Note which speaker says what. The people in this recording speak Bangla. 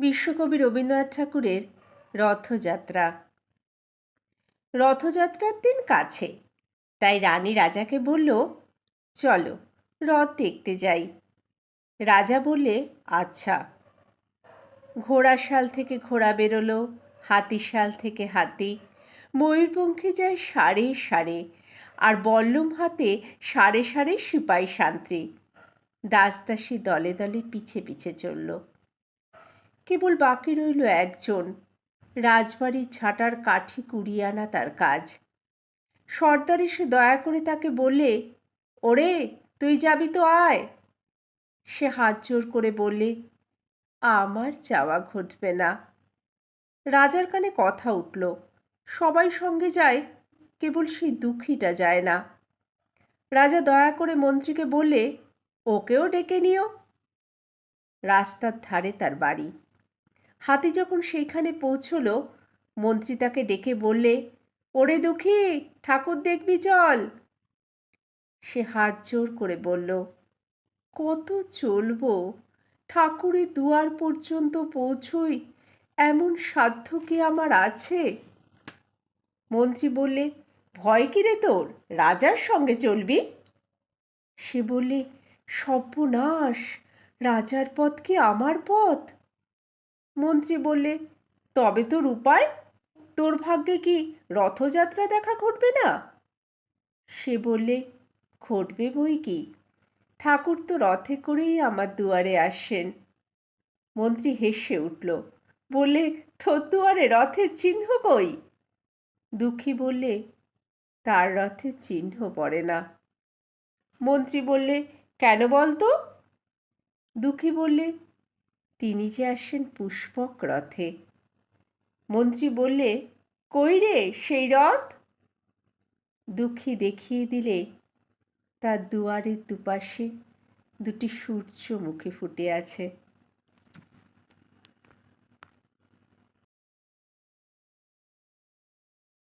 Speaker 1: বিশ্বকবি রবীন্দ্রনাথ ঠাকুরের রথযাত্রা। রথযাত্রার দিন কাছে, তাই রানী রাজাকে বলল, চলো রথ দেখতে যাই। রাজা বললে, আচ্ছা। ঘোড়াশাল থেকে ঘোড়া বেরোলো, হাতিশাল থেকে হাতি, ময়ূরপঙ্খী যায় সারে সারে, আর বল্লম হাতে সারে সারে সিপাই শান্তি। দাসদাসী দলে দলে পিছে পিছে চলল। কেবল বাকি রইল একজন, রাজবাড়ির ঝাঁটার কাঠি কুড়িয়ে আনা তার কাজ। সর্দার এসে দয়া করে তাকে বললে, ওরে তুই যাবি তো আয়। সে হাত জোর করে বললে, আমার যাওয়া ঘটবে না। রাজার কানে কথা উঠল, সবাই সঙ্গে যায়, কেবল সেই দুঃখীটা যায় না। রাজা দয়া করে মন্ত্রীকে বললে, ওকেও ডেকে নিও। রাস্তার ধারে তার বাড়ি। হাতি যখন সেইখানে পৌঁছল, মন্ত্রী তাকে ডেকে বললে, ওরে দুঃখী, ঠাকুর দেখবি চল। সে হাত জোর করে বলল, কত চলবো, ঠাকুরের দুয়ার পর্যন্ত পৌঁছই এমন সাধ্য কি আমার আছে? মন্ত্রী বললে, ভয় কি রে তোর, রাজার সঙ্গে চলবি? সে বললে, সর্বনাশ, রাজার পথ কি আমার পথ? মন্ত্রী বললে, তবে তোর উপায়? তোর ভাগ্যে কি রথযাত্রা দেখা ঘটবে না? সে বললে, ঘটবে বই কি, ঠাকুর তো রথে করেই আমার দুয়ারে আসেন। মন্ত্রী হেসে উঠল, বললে, তোর দুয়ারে রথের চিহ্ন কই? দুঃখী বললে, তার রথের চিহ্ন পড়ে না। মন্ত্রী বললে, কেন বলতো? দুঃখী বললে, তিনি যে আসেন পুষ্পক রথে। মন্ত্রী বললে, কই রে সেই রথ? দুঃখী দেখিয়ে দিলে, তার দুয়ারের দুপাশে দুটি সূর্য মুখে ফুটে আছে।